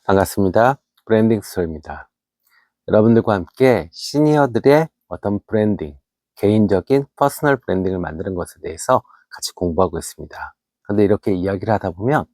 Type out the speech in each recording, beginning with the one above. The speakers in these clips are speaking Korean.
반갑습니다. 브랜딩 스토리입니다. 여러분들과 함께 시니어들의 어떤 브랜딩, 개인적인 퍼스널 브랜딩을 만드는 것에 대해서 같이 공부하고 있습니다. 그런데 이렇게 이야기를 하다 보면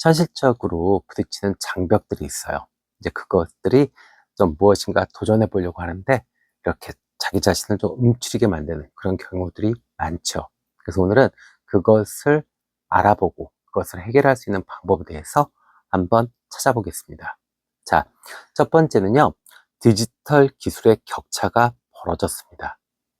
현실적으로 부딪히는 장벽들이 있어요. 이제 그것들이 좀 무엇인가 도전해 보려고 하는데 이렇게 자기 자신을 좀 움츠리게 만드는 그런 경우들이 많죠. 그래서 오늘은 그것을 알아보고 그것을 해결할 수 있는 방법에 대해서 한번 찾아보겠습니다. 자, 첫 번째는요. 디지털 기술의 격차가 벌어졌습니다.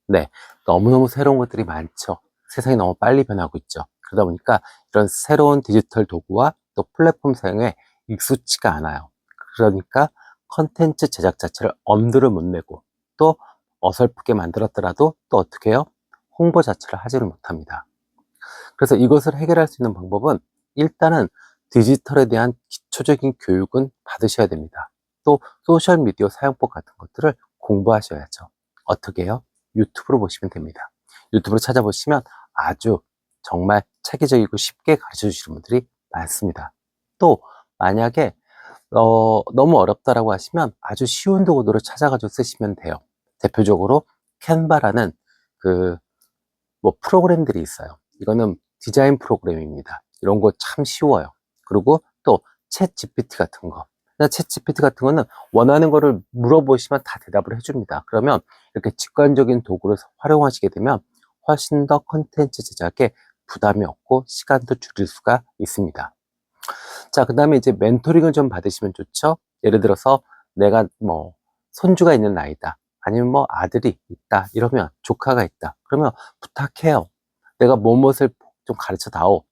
네, 너무너무 새로운 것들이 많죠. 세상이 너무 빨리 변하고 있죠. 그러다 보니까 이런 새로운 디지털 도구와 또 플랫폼 사용에 익숙치가 않아요. 그러니까 컨텐츠 제작 자체를 엄두를 못 내고 또 어설프게 만들었더라도 또 어떻게 해요? 홍보 자체를 하지를 못합니다. 그래서 이것을 해결할 수 있는 방법은 일단은 디지털에 대한 기초적인 교육은 받으셔야 됩니다. 또 소셜미디어 사용법 같은 것들을 공부하셔야죠. 어떻게 해요? 유튜브로 보시면 됩니다. 유튜브로 찾아보시면 아주 정말 체계적이고 쉽게 가르쳐 주시는 분들이 많습니다. 또 만약에 너무 어렵다라고 하시면 아주 쉬운 도구들을 찾아가지고 쓰시면 돼요. 대표적으로 캔바라는 그 프로그램들이 있어요. 이거는 디자인 프로그램입니다. 이런 거 참 쉬워요. 그리고 또 챗 GPT 같은 거. 챗 GPT 같은 거는 원하는 거를 물어보시면 다 대답을 해줍니다. 그러면 이렇게 직관적인 도구를 활용하시게 되면 훨씬 더 콘텐츠 제작에 부담이 없고 시간도 줄일 수가 있습니다. 자, 그 다음에 이제 멘토링을 좀 받으시면 좋죠. 예를 들어서 내가 손주가 있는 나이다. 아니면 아들이 있다. 이러면 조카가 있다. 그러면 부탁해요. 내가 무엇을 좀 가르쳐 다오.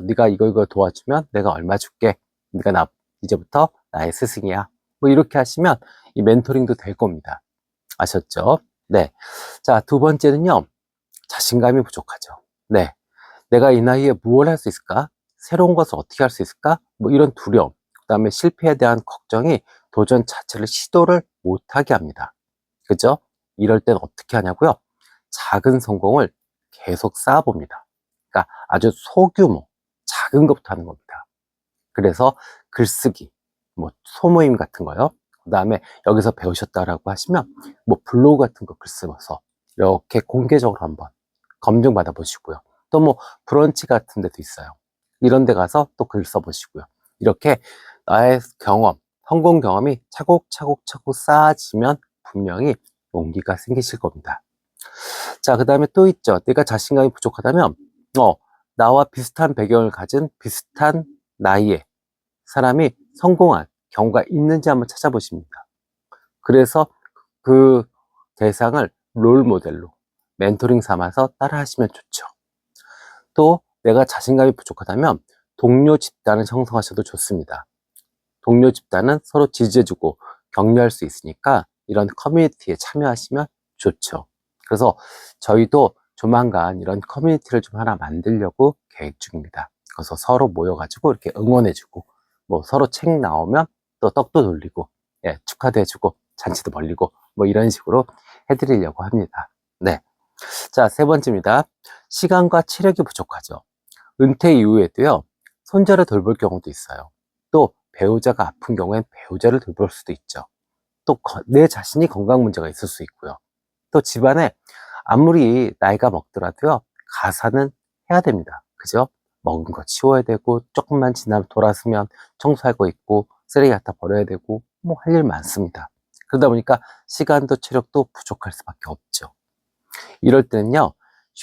네가 이거 도와주면 내가 얼마 줄게. 네가 이제부터 나의 스승이야. 이렇게 하시면 이 멘토링도 될 겁니다. 아셨죠? 네. 자, 두 번째는요. 자신감이 부족하죠. 네. 내가 이 나이에 무엇을 할 수 있을까? 새로운 것을 어떻게 할 수 있을까? 이런 두려움, 그 다음에 실패에 대한 걱정이 도전 자체를 시도를 못하게 합니다. 그죠? 이럴 땐 어떻게 하냐고요? 작은 성공을 계속 쌓아봅니다. 그러니까 아주 소규모, 작은 것부터 하는 겁니다. 그래서 글쓰기, 소모임 같은 거요. 그 다음에 여기서 배우셨다라고 하시면 블로그 같은 거 글 쓰면서 이렇게 공개적으로 한번 검증받아 보시고요. 또 브런치 같은 데도 있어요. 이런 데 가서 또 글 써보시고요. 이렇게 나의 경험, 성공 경험이 차곡차곡 쌓아지면 분명히 용기가 생기실 겁니다. 자, 그 다음에 또 있죠. 내가 자신감이 부족하다면 나와 비슷한 배경을 가진 비슷한 나이의 사람이 성공한 경우가 있는지 한번 찾아보십니다. 그래서 그 대상을 롤 모델로 멘토링 삼아서 따라 하시면 좋죠. 또 내가 자신감이 부족하다면 동료 집단을 형성하셔도 좋습니다. 동료 집단은 서로 지지해주고 격려할 수 있으니까 이런 커뮤니티에 참여하시면 좋죠. 그래서 저희도 조만간 이런 커뮤니티를 좀 하나 만들려고 계획 중입니다. 그래서 서로 모여가지고 이렇게 응원해주고 서로 책 나오면 또 떡도 돌리고 축하도 해주고 잔치도 벌리고 이런 식으로 해드리려고 합니다. 네. 자, 세 번째입니다. 시간과 체력이 부족하죠. 은퇴 이후에도요, 손자를 돌볼 경우도 있어요. 또 배우자가 아픈 경우엔 배우자를 돌볼 수도 있죠. 또 내 자신이 건강 문제가 있을 수 있고요. 또 집안에 아무리 나이가 먹더라도요, 가사는 해야 됩니다. 그죠? 먹은 거 치워야 되고, 조금만 지나면 돌아서면 청소할 거 있고, 쓰레기 갖다 버려야 되고, 할 일 많습니다. 그러다 보니까 시간도 체력도 부족할 수밖에 없죠. 이럴 때는요,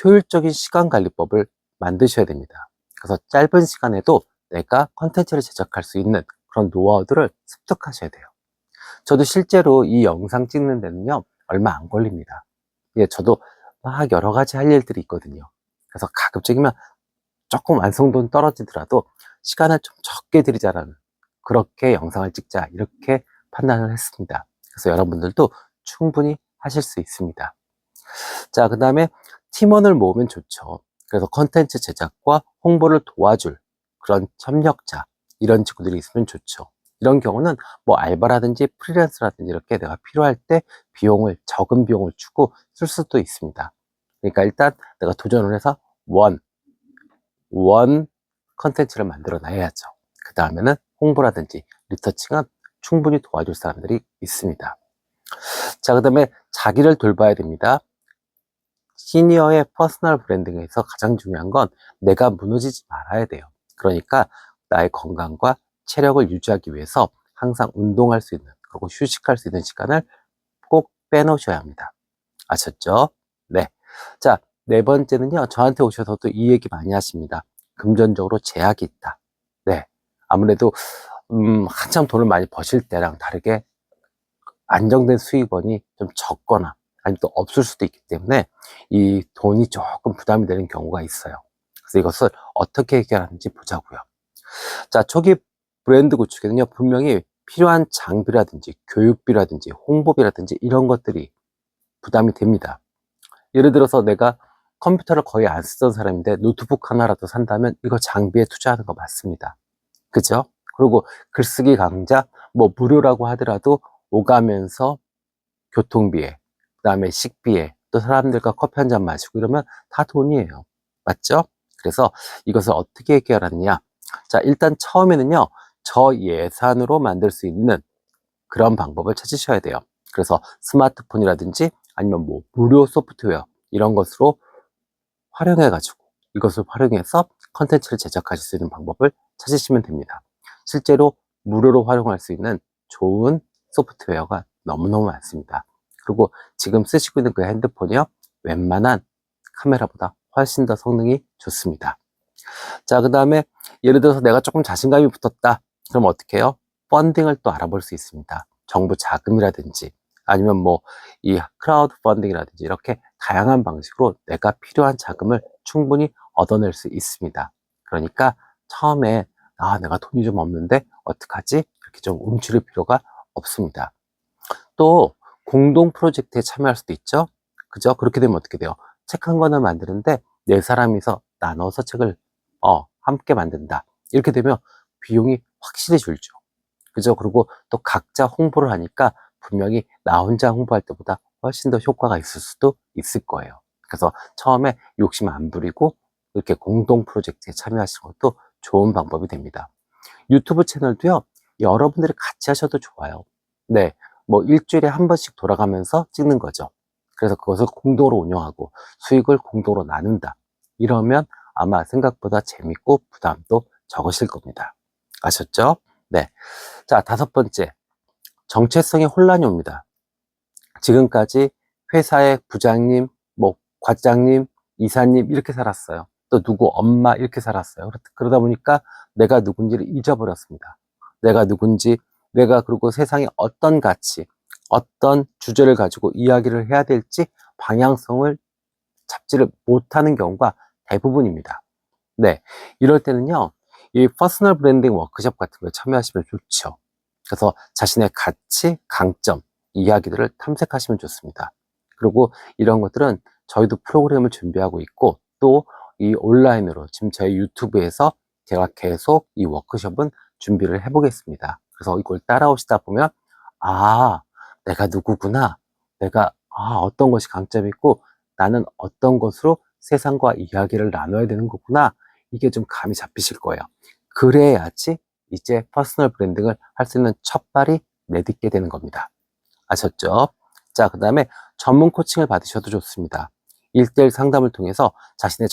효율적인 시간 관리법을 만드셔야 됩니다. 그래서 짧은 시간에도 내가 컨텐츠를 제작할 수 있는 그런 노하우들을 습득하셔야 돼요. 저도 실제로 이 영상 찍는 데는요, 얼마 안 걸립니다. 저도 막 여러 가지 할 일들이 있거든요. 그래서 가급적이면 조금 완성도는 떨어지더라도 시간을 좀 적게 들이자라는 그렇게 영상을 찍자 이렇게 판단을 했습니다. 그래서 여러분들도 충분히 하실 수 있습니다. 자, 그 다음에 팀원을 모으면 좋죠. 그래서 컨텐츠 제작과 홍보를 도와줄 그런 협력자, 이런 친구들이 있으면 좋죠. 이런 경우는 알바라든지 프리랜서라든지 이렇게 내가 필요할 때 적은 비용을 주고 쓸 수도 있습니다. 그러니까 일단 내가 도전을 해서 원 컨텐츠를 만들어 놔야죠. 그 다음에는 홍보라든지 리서칭은 충분히 도와줄 사람들이 있습니다. 자, 그 다음에 자기를 돌봐야 됩니다. 시니어의 퍼스널 브랜딩에서 가장 중요한 건 내가 무너지지 말아야 돼요. 그러니까 나의 건강과 체력을 유지하기 위해서 항상 운동할 수 있는, 그리고 휴식할 수 있는 시간을 꼭 빼놓으셔야 합니다. 아셨죠? 네. 자, 네 번째는요, 저한테 오셔서도 이 얘기 많이 하십니다. 금전적으로 제약이 있다. 네. 아무래도, 한참 돈을 많이 버실 때랑 다르게 안정된 수입원이 좀 적거나 아니면 또 없을 수도 있기 때문에 이 돈이 조금 부담이 되는 경우가 있어요. 그래서 이것을 어떻게 해결하는지 보자고요. 자, 초기 브랜드 구축에는요, 분명히 필요한 장비라든지 교육비라든지 홍보비라든지 이런 것들이 부담이 됩니다. 예를 들어서 내가 컴퓨터를 거의 안 쓰던 사람인데 노트북 하나라도 산다면 이거 장비에 투자하는 거 맞습니다. 그죠? 그리고 글쓰기 강좌, 뭐 무료라고 하더라도 오가면서 교통비에, 그 다음에 식비에, 또 사람들과 커피 한 잔 마시고 이러면 다 돈이에요. 맞죠? 그래서 이것을 어떻게 해결하느냐. 자, 일단 처음에는요, 저예산으로 만들 수 있는 그런 방법을 찾으셔야 돼요. 그래서 스마트폰이라든지 아니면 뭐 무료 소프트웨어 이런 것으로 활용해가지고 이것을 활용해서 컨텐츠를 제작하실 수 있는 방법을 찾으시면 됩니다. 실제로 무료로 활용할 수 있는 좋은 소프트웨어가 너무너무 많습니다. 그리고 지금 쓰시고 있는 그 핸드폰이요, 웬만한 카메라보다 훨씬 더 성능이 좋습니다. 자, 그 다음에 예를 들어서 내가 조금 자신감이 붙었다. 그럼 어떻게 해요? 펀딩을 또 알아볼 수 있습니다. 정부 자금이라든지 아니면 뭐 이 크라우드 펀딩이라든지 이렇게 다양한 방식으로 내가 필요한 자금을 충분히 얻어낼 수 있습니다. 그러니까 처음에 내가 돈이 좀 없는데 어떡하지? 이렇게 좀 움츠릴 필요가 없습니다. 또 공동 프로젝트에 참여할 수도 있죠. 그죠? 그렇게 되면 어떻게 돼요? 책 한 권을 만드는데 네 사람이서 나눠서 책을 함께 만든다. 이렇게 되면 비용이 확실히 줄죠. 그죠? 그리고 또 각자 홍보를 하니까 분명히 나 혼자 홍보할 때보다 훨씬 더 효과가 있을 수도 있을 거예요. 그래서 처음에 욕심 안 부리고 이렇게 공동 프로젝트에 참여하시는 것도 좋은 방법이 됩니다. 유튜브 채널도요, 여러분들이 같이 하셔도 좋아요. 네, 뭐 일주일에 한 번씩 돌아가면서 찍는 거죠. 그래서 그것을 공동으로 운영하고 수익을 공동으로 나눈다. 이러면 아마 생각보다 재밌고 부담도 적으실 겁니다. 아셨죠? 네. 자, 다섯 번째. 정체성의 혼란이 옵니다. 지금까지 회사의 부장님, 뭐, 과장님, 이사님, 이렇게 살았어요. 또 누구 엄마, 이렇게 살았어요. 그러다 보니까 내가 누군지를 잊어버렸습니다. 내가 누군지, 내가 그리고 세상에 어떤 가치, 어떤 주제를 가지고 이야기를 해야 될지 방향성을 잡지를 못하는 경우가 대부분입니다. 네. 이럴 때는요, 이 퍼스널 브랜딩 워크숍 같은 거에 참여하시면 좋죠. 그래서 자신의 가치, 강점, 이야기들을 탐색하시면 좋습니다. 그리고 이런 것들은 저희도 프로그램을 준비하고 있고, 또 이 온라인으로 지금 저희 유튜브에서 제가 계속 이 워크숍은 준비를 해보겠습니다. 그래서 이걸 따라오시다 보면, 내가 누구구나. 내가, 어떤 것이 강점이 있고, 나는 어떤 것으로 세상과 이야기를 나눠야 되는 거구나. 이게 좀 감이 잡히실 거예요. 그래야지 이제 퍼스널 브랜딩을 할 수 있는 첫발이 내딛게 되는 겁니다. 아셨죠? 자, 그 다음에 전문 코칭을 받으셔도 좋습니다. 1대1 상담을 통해서 자신의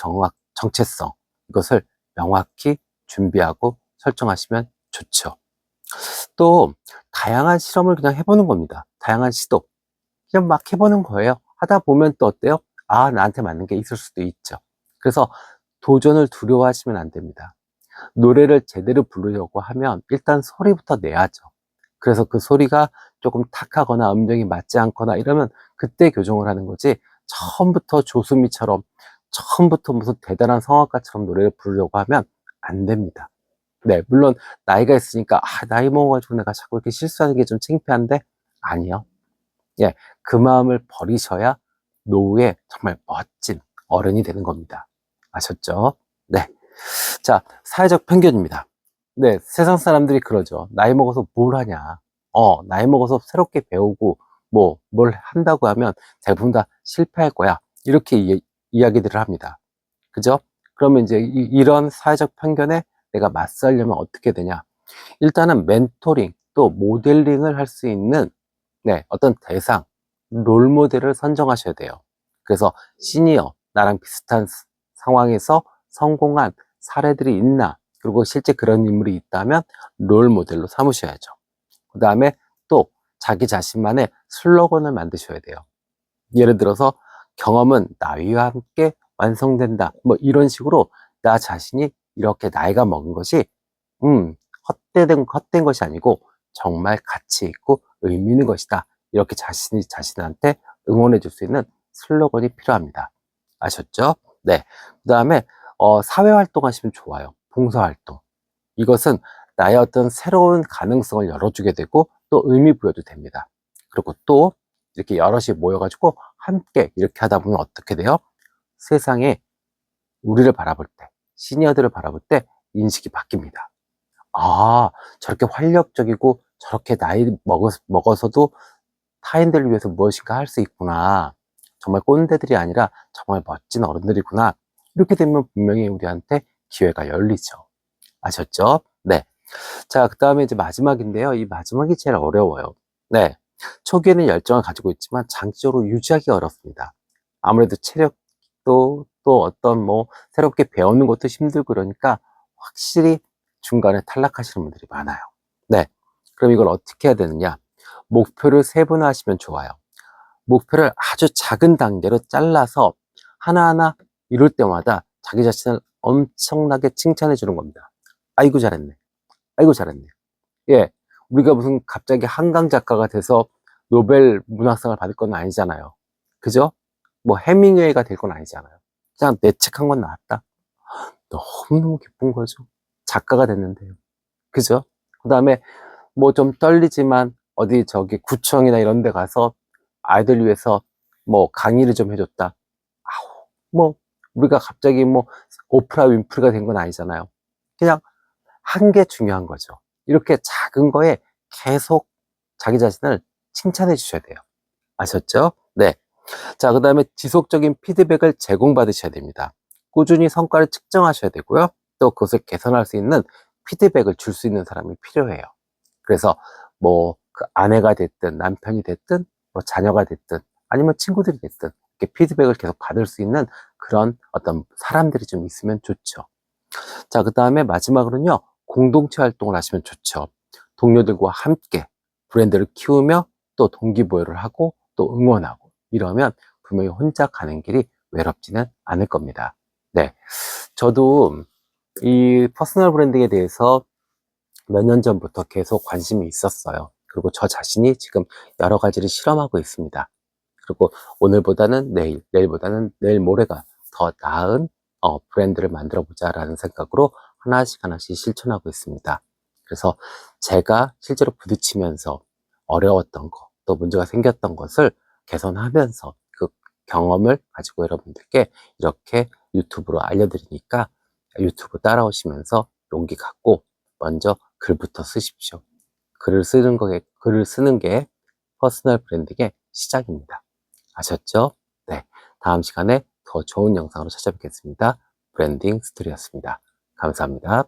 정체성, 이것을 명확히 준비하고 설정하시면 좋죠. 또, 다양한 실험을 그냥 해보는 겁니다. 다양한 시도. 그냥 막 해보는 거예요. 하다 보면 또 어때요? 나한테 맞는 게 있을 수도 있죠. 그래서 도전을 두려워하시면 안 됩니다. 노래를 제대로 부르려고 하면 일단 소리부터 내야죠. 그래서 그 소리가 조금 탁하거나 음정이 맞지 않거나 이러면 그때 교정을 하는 거지, 처음부터 조수미처럼, 처음부터 무슨 대단한 성악가처럼 노래를 부르려고 하면 안 됩니다. 네, 물론 나이가 있으니까 나이 먹어가지고 내가 자꾸 이렇게 실수하는 게 좀 창피한데, 아니요. 예, 그 마음을 버리셔야 노후에 정말 멋진 어른이 되는 겁니다. 아셨죠? 네. 자, 사회적 편견입니다. 네, 세상 사람들이 그러죠. 나이 먹어서 뭘 하냐. 나이 먹어서 새롭게 배우고, 뭘 한다고 하면 대부분 다 실패할 거야. 이렇게 이야기들을 합니다. 그죠? 그러면 이제 이런 사회적 편견에 내가 맞서려면 어떻게 되냐. 일단은 멘토링, 또 모델링을 할 수 있는 어떤 대상, 롤 모델을 선정하셔야 돼요. 그래서 시니어, 나랑 비슷한 상황에서 성공한 사례들이 있나, 그리고 실제 그런 인물이 있다면 롤 모델로 삼으셔야죠. 그 다음에 또 자기 자신만의 슬로건을 만드셔야 돼요. 예를 들어서 경험은 나이와 함께 완성된다. 뭐 이런 식으로 나 자신이 이렇게 나이가 먹은 것이 헛된 것이 아니고 정말 가치 있고 의미 있는 것이다. 이렇게 자신한테 응원해 줄 수 있는 슬로건이 필요합니다. 아셨죠? 네. 그 다음에 사회 활동하시면 좋아요. 봉사활동. 이것은 나의 어떤 새로운 가능성을 열어주게 되고 또 의미 부여도 됩니다. 그리고 또 이렇게 여럿이 모여가지고 함께 이렇게 하다 보면 어떻게 돼요? 세상에 우리를 바라볼 때, 시니어들을 바라볼 때 인식이 바뀝니다. 아, 저렇게 활력적이고 저렇게 나이 먹어서도 타인들을 위해서 무엇인가 할 수 있구나. 정말 꼰대들이 아니라 정말 멋진 어른들이구나. 이렇게 되면 분명히 우리한테 기회가 열리죠. 아셨죠? 네. 자, 그 다음에 이제 마지막인데요. 이 마지막이 제일 어려워요. 네. 초기에는 열정을 가지고 있지만 장기적으로 유지하기 어렵습니다. 아무래도 체력도 또 어떤 뭐 새롭게 배우는 것도 힘들고 그러니까 확실히 중간에 탈락하시는 분들이 많아요. 네. 그럼 이걸 어떻게 해야 되느냐? 목표를 세분화하시면 좋아요. 목표를 아주 작은 단계로 잘라서 하나하나 이룰 때마다 자기 자신을 엄청나게 칭찬해 주는 겁니다. 아이고 잘했네. 아이고 잘했네. 예, 우리가 무슨 갑자기 한강 작가가 돼서 노벨 문학상을 받을 건 아니잖아요. 그죠? 뭐 해밍웨이가 될 건 아니잖아요. 그냥 내 책 한 권 나왔다. 너무너무 기쁜 거죠. 작가가 됐는데요. 그죠? 그 다음에 뭐 좀 떨리지만 어디 저기 구청이나 이런 데 가서 아이들 위해서 뭐 강의를 좀 해줬다. 아우, 뭐 우리가 갑자기 뭐 오프라 윈프리가 된 건 아니잖아요. 그냥 한 게 중요한 거죠. 이렇게 작은 거에 계속 자기 자신을 칭찬해 주셔야 돼요. 아셨죠? 네. 자, 그 다음에 지속적인 피드백을 제공받으셔야 됩니다. 꾸준히 성과를 측정하셔야 되고요. 또 그것을 개선할 수 있는 피드백을 줄 수 있는 사람이 필요해요. 그래서 뭐 그 아내가 됐든 남편이 됐든 뭐 자녀가 됐든 아니면 친구들이 됐든 이렇게 피드백을 계속 받을 수 있는 그런 어떤 사람들이 좀 있으면 좋죠. 자, 그 다음에 마지막으로는요, 공동체 활동을 하시면 좋죠. 동료들과 함께 브랜드를 키우며 또 동기부여를 하고 또 응원하고 이러면 분명히 혼자 가는 길이 외롭지는 않을 겁니다. 네. 저도 이 퍼스널 브랜딩에 대해서 몇 년 전부터 계속 관심이 있었어요. 그리고 저 자신이 지금 여러 가지를 실험하고 있습니다. 그리고 오늘보다는 내일, 내일보다는 내일 모레가 더 나은 브랜드를 만들어 보자라는 생각으로 하나씩 하나씩 실천하고 있습니다. 그래서 제가 실제로 부딪히면서 어려웠던 거, 또 문제가 생겼던 것을 개선하면서 그 경험을 가지고 여러분들께 이렇게 유튜브로 알려드리니까 유튜브 따라오시면서 용기 갖고 먼저 글부터 쓰십시오. 글을 쓰는 게 퍼스널 브랜딩의 시작입니다. 아셨죠? 네. 다음 시간에 더 좋은 영상으로 찾아뵙겠습니다. 브랜딩 스토리였습니다. 감사합니다.